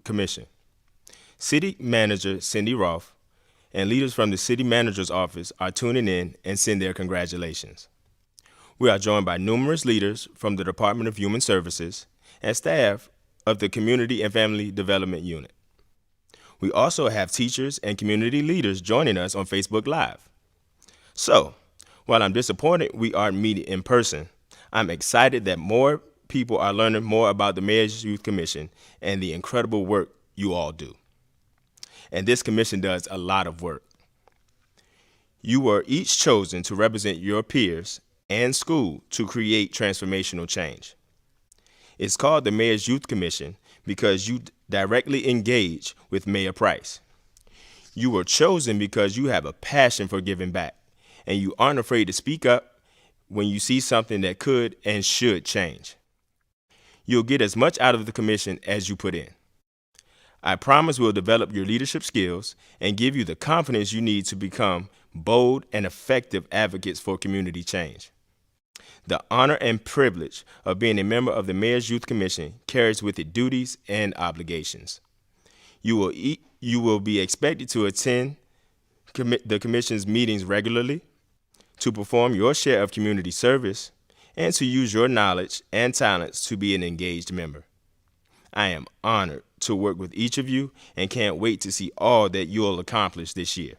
Commission. City Manager Cindy Roth and leaders from the City Manager's Office are tuning in and send their congratulations. We are joined by numerous leaders from the Department of Human Services and staff of the Community and Family Development Unit. We also have teachers and community leaders joining us on Facebook Live. So, while I'm disappointed we aren't meeting in person, I'm excited that more people are learning more about the Mayor's Youth Commission and the incredible work you all do. And this commission does a lot of work. You were each chosen to represent your peers and school to create transformational change. It's called the Mayor's Youth Commission because you directly engage with Mayor Price. You were chosen because you have a passion for giving back, and you aren't afraid to speak up when you see something that could and should change. You'll get as much out of the commission as you put in. I promise we'll develop your leadership skills and give you the confidence you need to become bold and effective advocates for community change. The honor and privilege of being a member of the Mayor's Youth Commission carries with it duties and obligations. You will be expected to attend the Commission's meetings regularly, to perform your share of community service, and to use your knowledge and talents to be an engaged member. I am honored to work with each of you and can't wait to see all that you'll accomplish this year.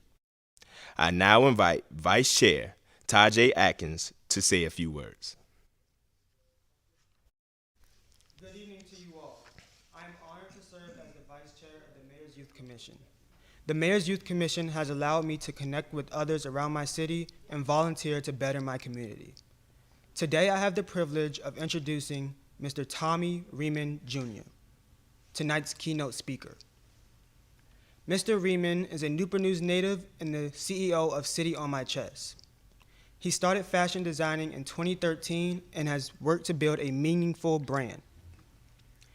I now invite Vice Chair Tajay Atkins to say a few words. Good evening to you all. I am honored to serve as the Vice Chair of the Mayor's Youth Commission. The Mayor's Youth Commission has allowed me to connect with others around my city and volunteer to better my community. Today I have the privilege of introducing Mr. Tommy Riemann Jr., tonight's keynote speaker. Mr. Riemann is a Newport News native and the CEO of City on My Chest. He started fashion designing in 2013 and has worked to build a meaningful brand.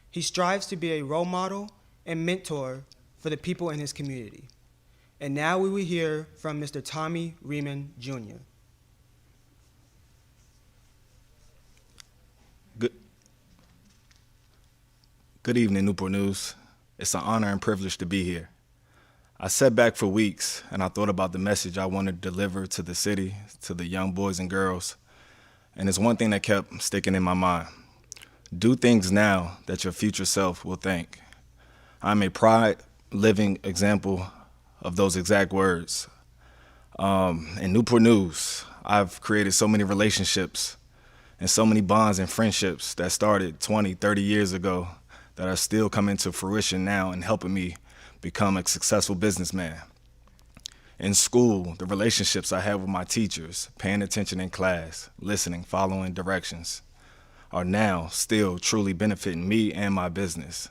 He strives to be a role model and mentor for the people in his community. And now we will hear from Mr. Tommy Riemann Jr. Good evening, Newport News. It's an honor and privilege to be here. I sat back for weeks and I thought about the message I wanted to deliver to the city, to the young boys and girls, and it's one thing that kept sticking in my mind. Do things now that your future self will thank. I'm a proud, living example of those exact words. In Newport News, I've created so many relationships and so many bonds and friendships that started 20, 30 years ago that are still coming to fruition now and helping me become a successful businessman. In school, the relationships I have with my teachers, paying attention in class, listening, following directions, are now still truly benefiting me and my business.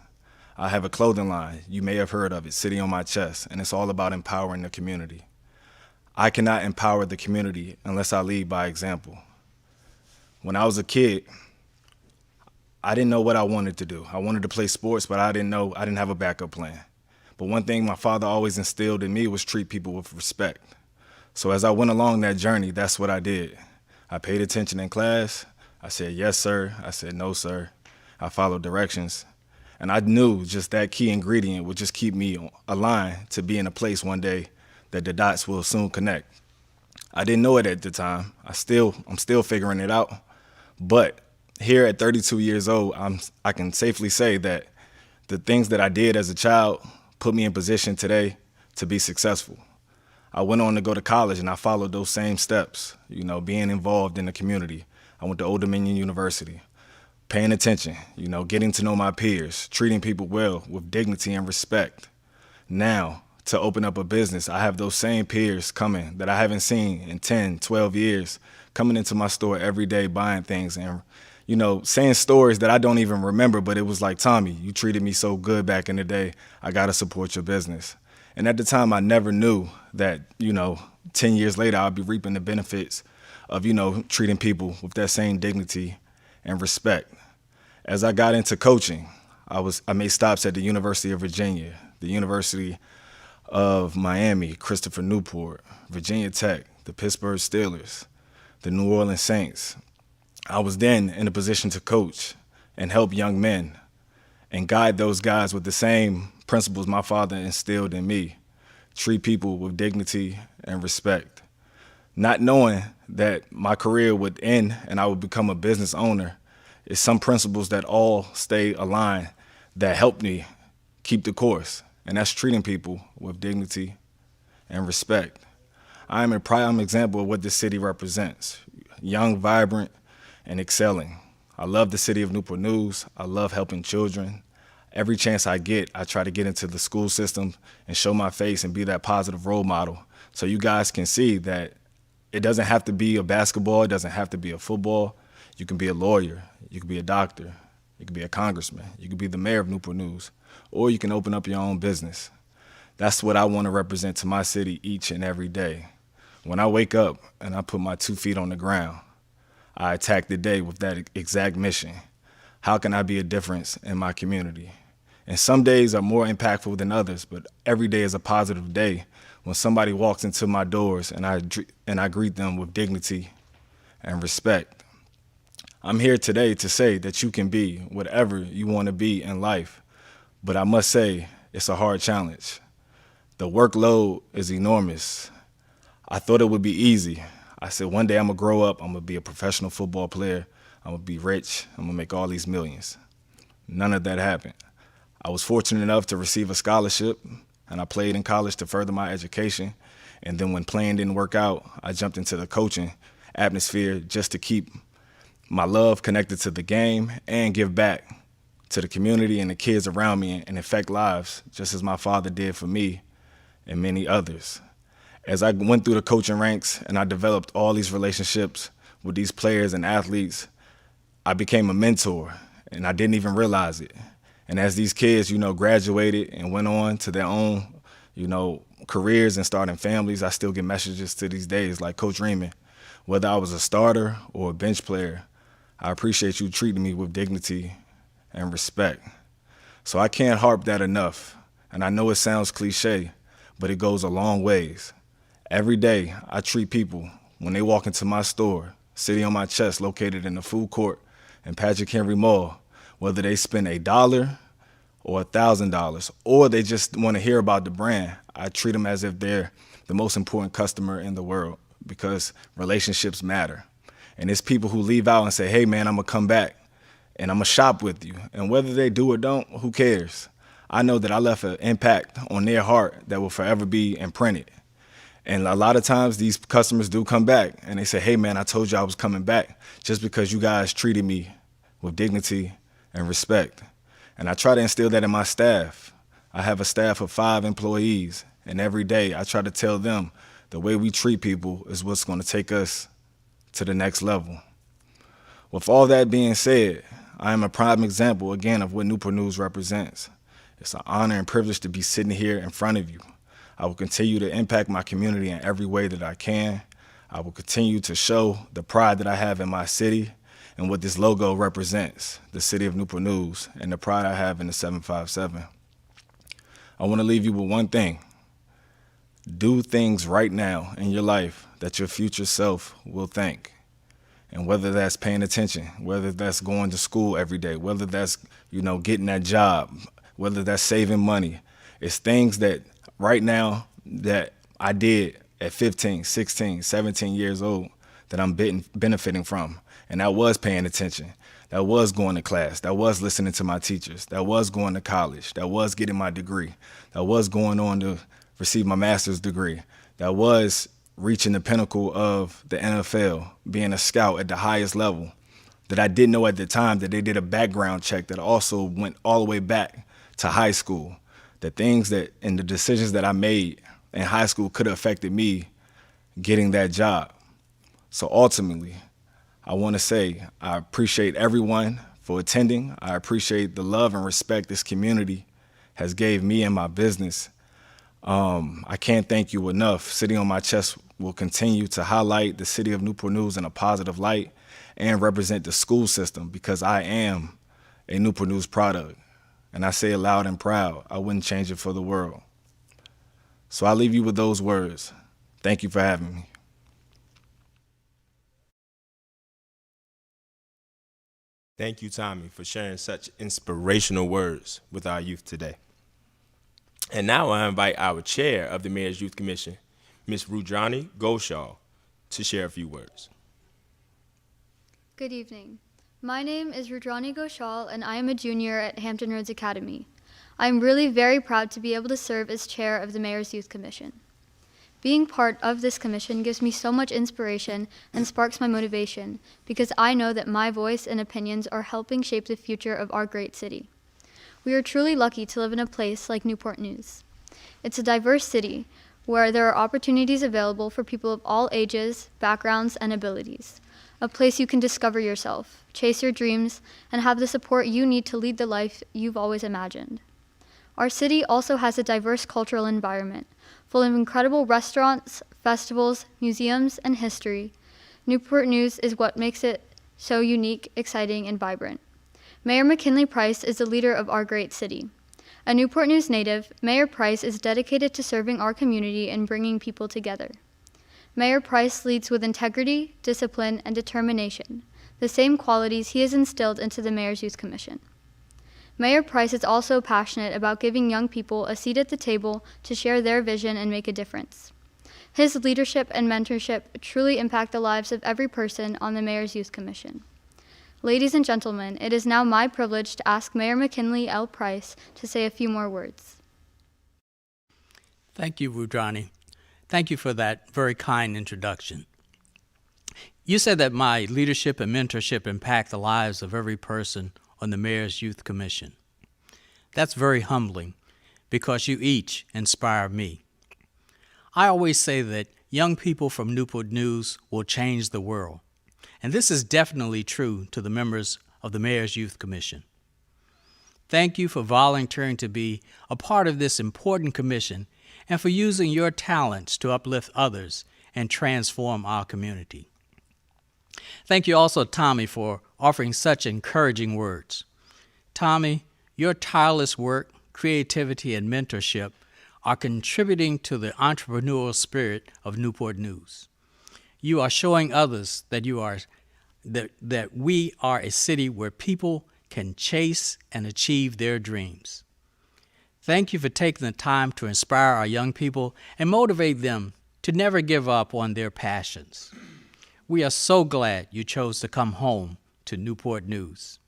I have a clothing line, you may have heard of it, City on My Chest, and it's all about empowering the community. I cannot empower the community unless I lead by example. When I was a kid, I didn't know what I wanted to do. I wanted to play sports, but I didn't have a backup plan. But one thing my father always instilled in me was treat people with respect. So as I went along that journey, that's what I did. I paid attention in class. I said, yes, sir. I said, no, sir. I followed directions. And I knew just that key ingredient would just keep me aligned to be in a place one day that the dots will soon connect. I didn't know it at the time. I'm still figuring it out. But here at 32 years old, I can safely say that the things that I did as a child put me in position today to be successful. I went on to go to college and I followed those same steps, being involved in the community. I went to Old Dominion University, paying attention, getting to know my peers, treating people well with dignity and respect. Now, to open up a business, I have those same peers coming that I haven't seen in 10, 12 years, coming into my store every day, buying things and saying stories that I don't even remember, but it was like, Tommy, you treated me so good back in the day. I got to support your business. And at the time, I never knew that, 10 years later, I'll be reaping the benefits of, treating people with that same dignity and respect. As I got into coaching, I made stops at the University of Virginia, the University of Miami, Christopher Newport, Virginia Tech, the Pittsburgh Steelers, the New Orleans Saints. I was then in a position to coach and help young men and guide those guys with the same principles my father instilled in me. Treat people with dignity and respect. Not knowing that my career would end and I would become a business owner is some principles that all stay aligned that helped me keep the course, and that's treating people with dignity and respect. I am a prime example of what this city represents: young, vibrant, and excelling. I love the city of Newport News. I love helping children. Every chance I get, I try to get into the school system and show my face and be that positive role model so you guys can see that it doesn't have to be a basketball, it doesn't have to be a football. You can be a lawyer, you can be a doctor, you can be a congressman, you can be the mayor of Newport News, or you can open up your own business. That's what I want to represent to my city each and every day. When I wake up and I put my 2 feet on the ground, I attack the day with that exact mission. How can I be a difference in my community? And some days are more impactful than others, but every day is a positive day when somebody walks into my doors and I greet them with dignity and respect. I'm here today to say that you can be whatever you want to be in life, but I must say it's a hard challenge. The workload is enormous. I thought it would be easy. I said one day I'm gonna grow up, I'm gonna be a professional football player, I'm gonna be rich, I'm gonna make all these millions. None of that happened. I was fortunate enough to receive a scholarship, and I played in college to further my education. And then when playing didn't work out, I jumped into the coaching atmosphere just to keep my love connected to the game and give back to the community and the kids around me and affect lives, just as my father did for me and many others. As I went through the coaching ranks and I developed all these relationships with these players and athletes, I became a mentor, and I didn't even realize it. And as these kids, graduated and went on to their own, careers and starting families, I still get messages to these days like, Coach Raymond, whether I was a starter or a bench player, I appreciate you treating me with dignity and respect. So I can't harp that enough. And I know it sounds cliche, but it goes a long ways. Every day I treat people, when they walk into my store, sitting on my chest located in the food court in Patrick Henry Mall, whether they spend $1 or $1,000, or they just want to hear about the brand, I treat them as if they're the most important customer in the world, because relationships matter. And it's people who leave out and say, hey man, I'm gonna come back and I'm gonna shop with you. And whether they do or don't, who cares? I know that I left an impact on their heart that will forever be imprinted. And a lot of times these customers do come back and they say, hey man, I told you I was coming back just because you guys treated me with dignity and respect. And I try to instill that in my staff. I have a staff of 5 employees, and every day I try to tell them the way we treat people is what's going to take us to the next level. With all that being said, I am a prime example again of what Newport News represents. It's an honor and privilege to be sitting here in front of you. I will continue to impact my community in every way that I can. I will continue to show the pride that I have in my city and what this logo represents, the city of Newport News, and the pride I have in the 757. I want to leave you with one thing. Do things right now in your life that your future self will thank. And whether that's paying attention, whether that's going to school every day, whether that's, getting that job, whether that's saving money, it's things that right now that I did at 15, 16, 17 years old that I'm benefiting from. And that was paying attention. That was going to class. That was listening to my teachers. That was going to college. That was getting my degree. That was going on to receive my master's degree. That was reaching the pinnacle of the NFL, being a scout at the highest level. That I didn't know at the time that they did a background check that also went all the way back to high school. The things that and the decisions that I made in high school could have affected me getting that job. So ultimately, I want to say I appreciate everyone for attending. I appreciate the love and respect this community has gave me and my business. I can't thank you enough. Sitting on my chest will continue to highlight the city of Newport News in a positive light and represent the school system, because I am a Newport News product. And I say it loud and proud. I wouldn't change it for the world. So I leave you with those words. Thank you for having me. Thank you, Tommy, for sharing such inspirational words with our youth today. And now I invite our chair of the Mayor's Youth Commission, Ms. Rudrani Goshaw, to share a few words. Good evening. My name is Rudrani Ghoshal, and I am a junior at Hampton Roads Academy. I am really very proud to be able to serve as chair of the Mayor's Youth Commission. Being part of this commission gives me so much inspiration and sparks my motivation because I know that my voice and opinions are helping shape the future of our great city. We are truly lucky to live in a place like Newport News. It's a diverse city where there are opportunities available for people of all ages, backgrounds, and abilities. A place you can discover yourself, chase your dreams, and have the support you need to lead the life you've always imagined. Our city also has a diverse cultural environment, full of incredible restaurants, festivals, museums, and history. Newport News is what makes it so unique, exciting, and vibrant. Mayor McKinley Price is the leader of our great city. A Newport News native, Mayor Price is dedicated to serving our community and bringing people together. Mayor Price leads with integrity, discipline, and determination, the same qualities he has instilled into the Mayor's Youth Commission. Mayor Price is also passionate about giving young people a seat at the table to share their vision and make a difference. His leadership and mentorship truly impact the lives of every person on the Mayor's Youth Commission. Ladies and gentlemen, it is now my privilege to ask Mayor McKinley L. Price to say a few more words. Thank you, Rudrani. Thank you for that very kind introduction. You said that my leadership and mentorship impact the lives of every person on the Mayor's Youth Commission. That's very humbling because you each inspire me. I always say that young people from Newport News will change the world, and this is definitely true to the members of the Mayor's Youth Commission. Thank you for volunteering to be a part of this important commission and for using your talents to uplift others and transform our community. Thank you also, Tommy, for offering such encouraging words. Tommy, your tireless work, creativity, and mentorship are contributing to the entrepreneurial spirit of Newport News. You are showing others that that we are a city where people can chase and achieve their dreams. Thank you for taking the time to inspire our young people and motivate them to never give up on their passions. We are so glad you chose to come home to Newport News.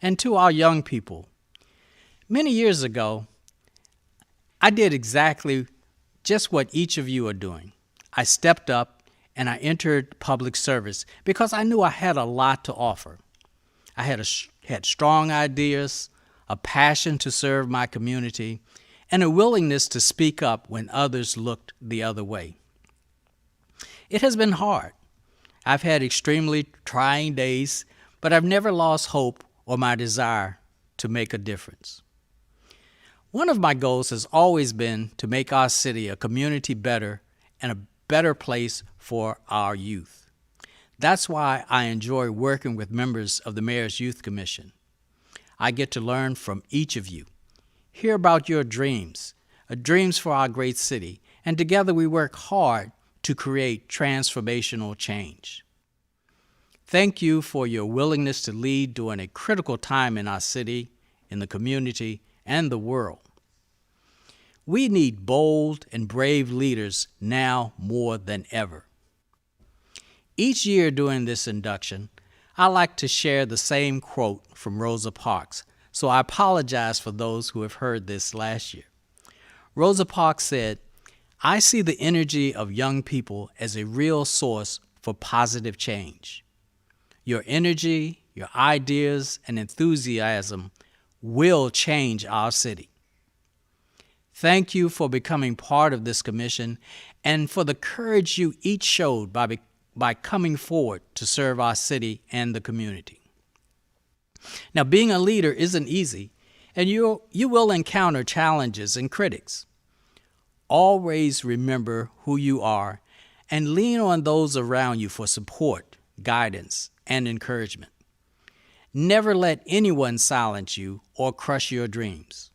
And to our young people, many years ago, I did exactly just what each of you are doing. I stepped up and I entered public service because I knew I had a lot to offer. I had strong ideas, a passion to serve my community, and a willingness to speak up when others looked the other way. It has been hard. I've had extremely trying days, but I've never lost hope or my desire to make a difference. One of my goals has always been to make our city a community better and a better place for our youth. That's why I enjoy working with members of the Mayor's Youth Commission. I get to learn from each of you, hear about your dreams for our great city, and together we work hard to create transformational change. Thank you for your willingness to lead during a critical time in our city, in the community, and the world. We need bold and brave leaders now more than ever. Each year during this induction, I like to share the same quote from Rosa Parks, so I apologize for those who have heard this last year. Rosa Parks said, "I see the energy of young people as a real source for positive change. Your energy, your ideas, and enthusiasm will change our city." Thank you for becoming part of this commission and for the courage you each showed by coming forward to serve our city and the community. Now, being a leader isn't easy, and you will encounter challenges and critics. Always remember who you are and lean on those around you for support, guidance, and encouragement. Never let anyone silence you or crush your dreams.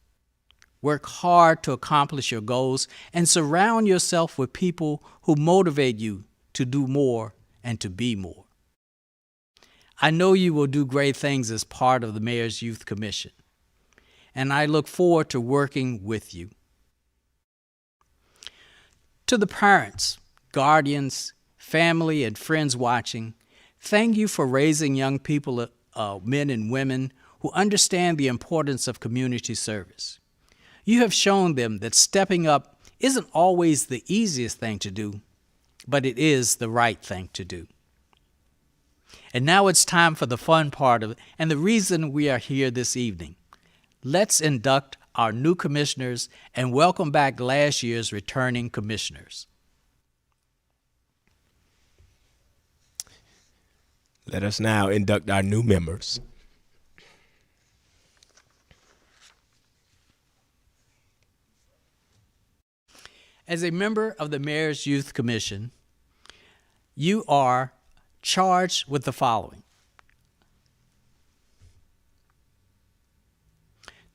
Work hard to accomplish your goals and surround yourself with people who motivate you to do more and to be more. I know you will do great things as part of the Mayor's Youth Commission, and I look forward to working with you. To the parents, guardians, family, and friends watching, thank you for raising young people, men and women, who understand the importance of community service. You have shown them that stepping up isn't always the easiest thing to do, but it is the right thing to do. And now it's time for the fun part of it, and the reason we are here this evening. Let's induct our new commissioners and welcome back last year's returning commissioners. Let us now induct our new members. As a member of the Mayor's Youth Commission, you are charged with the following: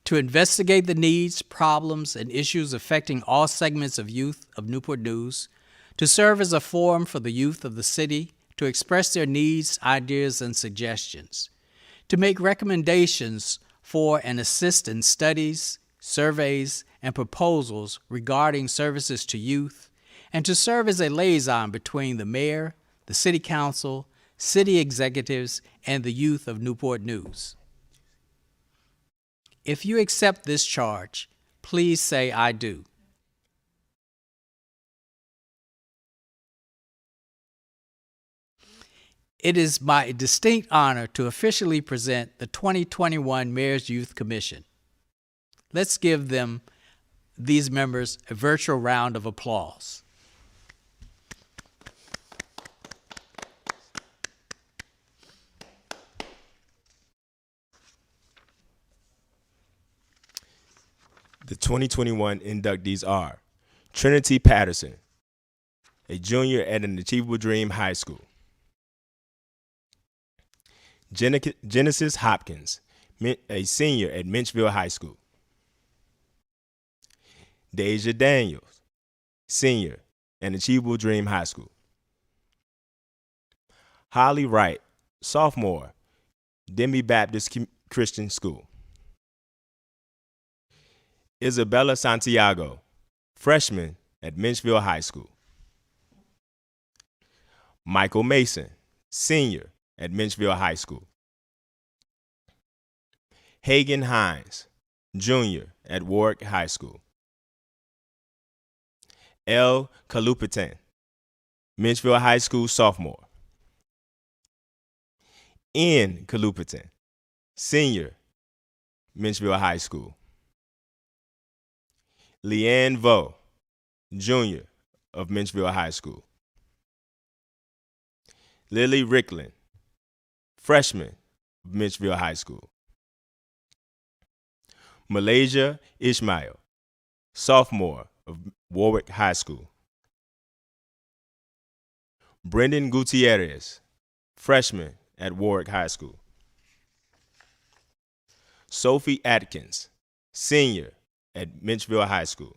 to investigate the needs, problems, and issues affecting all segments of youth of Newport News, to serve as a forum for the youth of the city to express their needs, ideas, and suggestions, to make recommendations for and assist in studies, surveys, and proposals regarding services to youth, and to serve as a liaison between the mayor, the city council, city executives, and the youth of Newport News. If you accept this charge, please say, "I do." It is my distinct honor to officially present the 2021 Mayor's Youth Commission. Let's give these members a virtual round of applause. The 2021 inductees are Trinity Patterson, a junior at an Achievable Dream High School. Genesis Hopkins, a senior at Menchville High School. Deja Daniels, senior at Achievable Dream High School. Holly Wright, sophomore, Demi Baptist Christian School. Isabella Santiago, freshman at Menchville High School. Michael Mason, senior at Menchville High School. Hagen Hines, junior at Warwick High School. L. Kalupitan, Menchville High School sophomore. N. Kalupitan, senior, Menchville High School. Leanne Vo, junior of Menchville High School. Lily Ricklin, freshman of Menchville High School. Malaysia Ishmael, sophomore of Warwick High School. Brendan Gutierrez, freshman at Warwick High School. Sophie Atkins, senior at Menchville High School.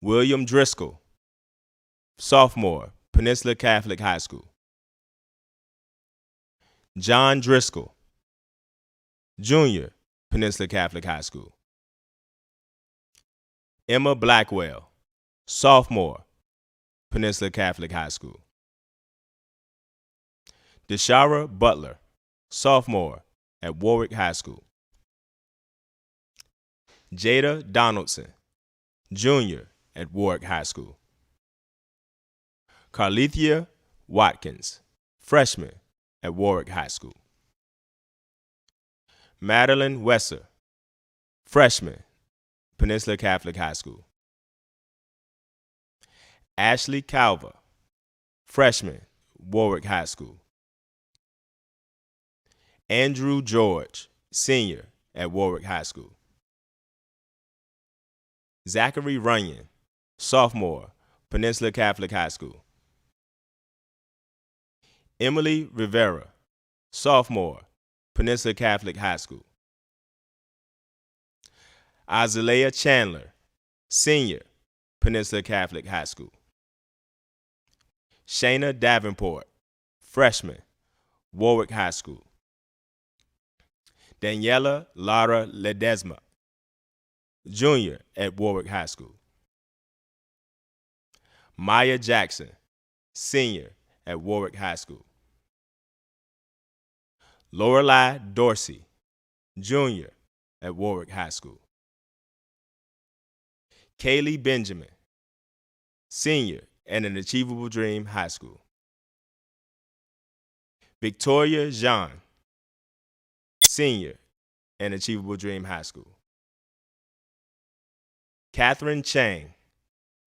William Driscoll, sophomore, Peninsula Catholic High School. John Driscoll, junior, Peninsula Catholic High School. Emma Blackwell, sophomore, Peninsula Catholic High School. Deshara Butler, sophomore at Warwick High School. Jada Donaldson, junior at Warwick High School. Carlethia Watkins, freshman at Warwick High School. Madeline Wesser, freshman, Peninsula Catholic High School. Ashley Calver, freshman, Warwick High School. Andrew George, senior at Warwick High School. Zachary Runyon, sophomore, Peninsula Catholic High School. Emily Rivera, sophomore, Peninsula Catholic High School. Azalea Chandler, senior, Peninsula Catholic High School. Shayna Davenport, freshman, Warwick High School. Daniela Lara Ledesma, junior at Warwick High School. Maya Jackson, senior at Warwick High School. Lorelei Dorsey, junior at Warwick High School. Kaylee Benjamin, senior at an Achievable Dream High School. Victoria Jean, senior at Achievable Dream High School. Catherine Chang,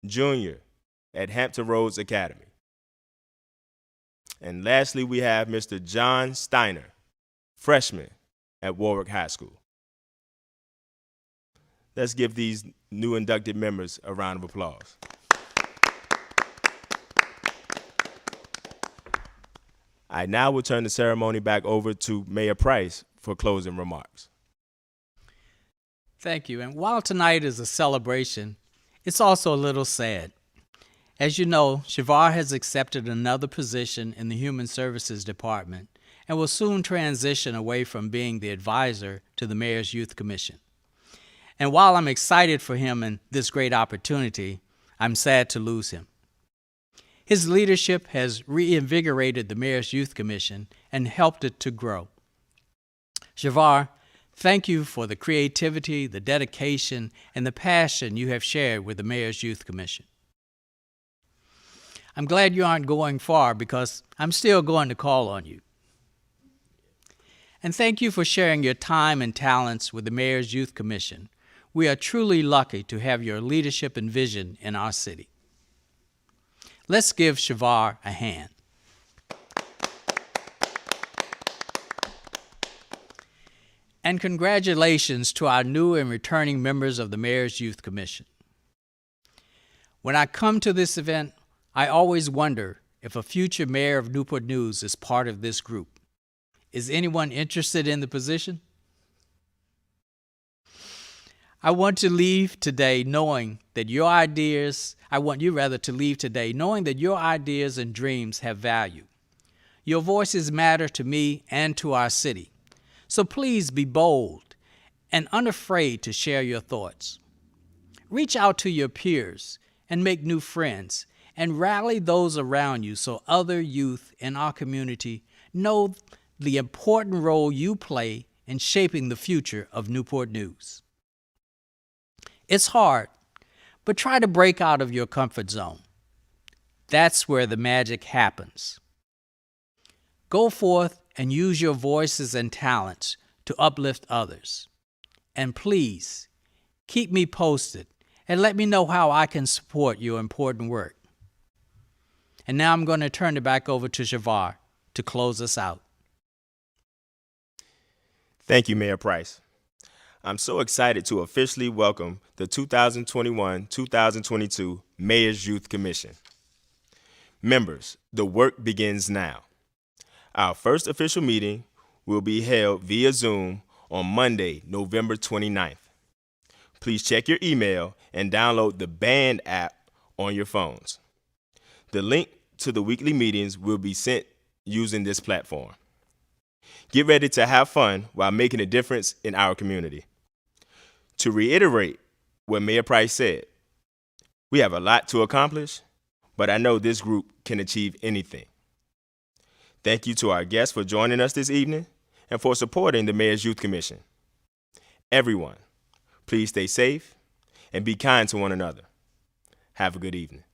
junior at Hampton Roads Academy. And lastly, we have Mr. John Steiner, freshman at Warwick High School. Let's give these new inducted members a round of applause. I now will turn the ceremony back over to Mayor Price for closing remarks. Thank you. And while tonight is a celebration, it's also a little sad. As you know, Shavar has accepted another position in the Human Services Department and will soon transition away from being the advisor to the Mayor's Youth Commission. And while I'm excited for him and this great opportunity, I'm sad to lose him. His leadership has reinvigorated the Mayor's Youth Commission and helped it to grow. Shavar, thank you for the creativity, the dedication, and the passion you have shared with the Mayor's Youth Commission. I'm glad you aren't going far because I'm still going to call on you. And thank you for sharing your time and talents with the Mayor's Youth Commission. We are truly lucky to have your leadership and vision in our city. Let's give Shavar a hand. And congratulations to our new and returning members of the Mayor's Youth Commission. When I come to this event, I always wonder if a future mayor of Newport News is part of this group. Is anyone interested in the position? I want you to leave today knowing that your ideas and dreams have value. Your voices matter to me and to our city. So please be bold and unafraid to share your thoughts. Reach out to your peers and make new friends and rally those around you so other youth in our community know the important role you play in shaping the future of Newport News. It's hard, but try to break out of your comfort zone. That's where the magic happens. Go forth and use your voices and talents to uplift others. And please, keep me posted and let me know how I can support your important work. And now I'm going to turn it back over to Shavar to close us out. Thank you, Mayor Price. I'm so excited to officially welcome the 2021-2022 Mayor's Youth Commission. Members, the work begins now. Our first official meeting will be held via Zoom on Monday, November 29th. Please check your email and download the Band app on your phones. The link to the weekly meetings will be sent using this platform. Get ready to have fun while making a difference in our community. To reiterate what Mayor Price said, we have a lot to accomplish, but I know this group can achieve anything. Thank you to our guests for joining us this evening and for supporting the Mayor's Youth Commission. Everyone, please stay safe and be kind to one another. Have a good evening.